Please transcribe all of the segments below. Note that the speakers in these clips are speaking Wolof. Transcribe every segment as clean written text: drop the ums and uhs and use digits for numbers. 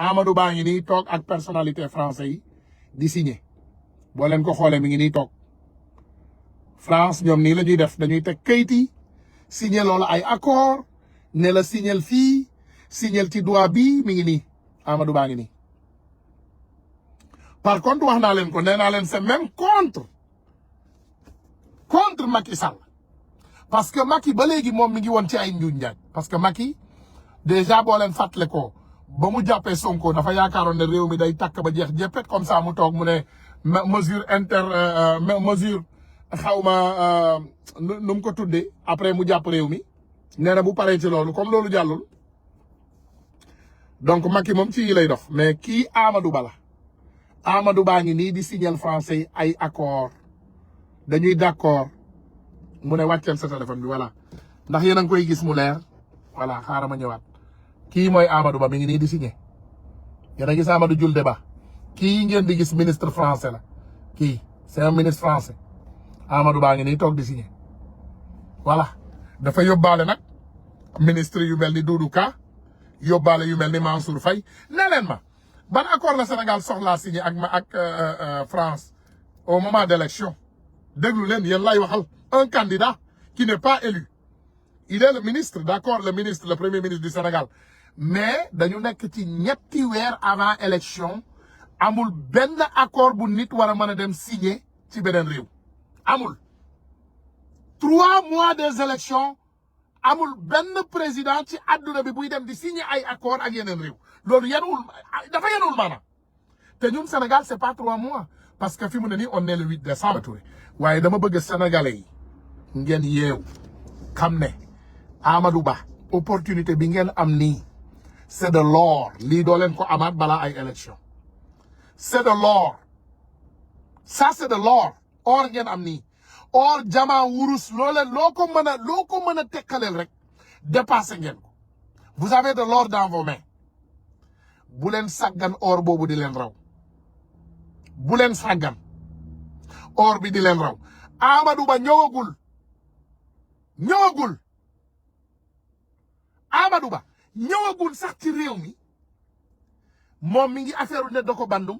Amadou Ba ngi nii toog ak personnalité français yi di signé boo leen ko xoolee mi ngi nii toog France ñoom nii la ñuy def dañuy teg kayit yi signé loolu ay accord ne la signal fii signal ci doigt bi mi ngi nii Amadou Ba ngi nii par contre wax naa leen ko nee naa leen c'est même contre Macky Sall parce que Macky ba léegi moom mi ngi woon ci ay njuuj njaaj parce que Macky déjà boo leen fàttale ko ba mu jàppee Sonko dafa yaakaaroon ne réew mi day takk ba jeex jéppet comme ça mu toog mu ne mesure mesure xawma nu mu ko tuddee après mu jàpp réew mi nee na bu paree ci loolu comme loolu jàllul donc Macky moom ci yi lay dox mais kii Amadou Ba la Amadou Ba ngi nii di signal français yi ay accord dañuy d'accord mu ne wàcceel sa téléphone bi voilà ndax yéen a ngi koy gis mu leer voilà xaaral ma ñëwaat kii mooy Amadou Ba mi ngi nii di signé yéen a gis Amadou Julde Ba kii ngeen di gis ministre français la kii c'est un ministre français Amadou Ba ngi nii toog di signé voilà dafa yóbbaale nag ministre yu mel ni Doudou Ka yóbbaale yu mel ni Mansour Faye ne leen ma ban accord la Sénégal soxlaa signé ak France au moment d'élection déglu leen yéen lay waxal un candidat qui n'est pas élu il est le ministre d'accord le premier ministre du Sénégal mais dañu nekk ci ñetti weer avant élection amul benn accord bu nit war a mën a dem signer ci beneen réew amul 3 mois des élections amul benn président ci àdduna bi buy dem di signer ay accord ak yeneen réew loolu dafa yenul maanaam te ñun Sénégal c'est pas 3 mois parce que fi mu ne nii on est le 8 décembre waaye dama bëgg Sénégalais yi ngeen yeew xam ne Amadou Ba opportunité bi ngeen am nii c'est de l'or lii doo leen ko amaat balaa ay élection c'est de l'or ça c'est de l'or or ngeen am nii or jama wurus loo ko mën a tekkaleel rek dépassé ngeen ko vous avez de l'or dans vos mains bu leen sàggan or boobu di leen raw bu leen sàggan or bi di leen raw Amadou Ba ñëwagul Amadou Ba ñëwagul sax ci réew mi moom mi ngi affaire ne da ko bandum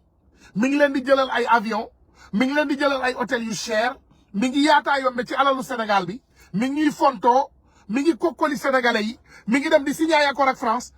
mi ngi leen di jëlal ay avion mi ngi leen di jëlal ay hôtel yu cher mi ngi yaataa yombe ci alalu Sénégal bi mi ngi fontoo mi ngi kokkoli sénégalais yi mi ngi dem di signer accord ak France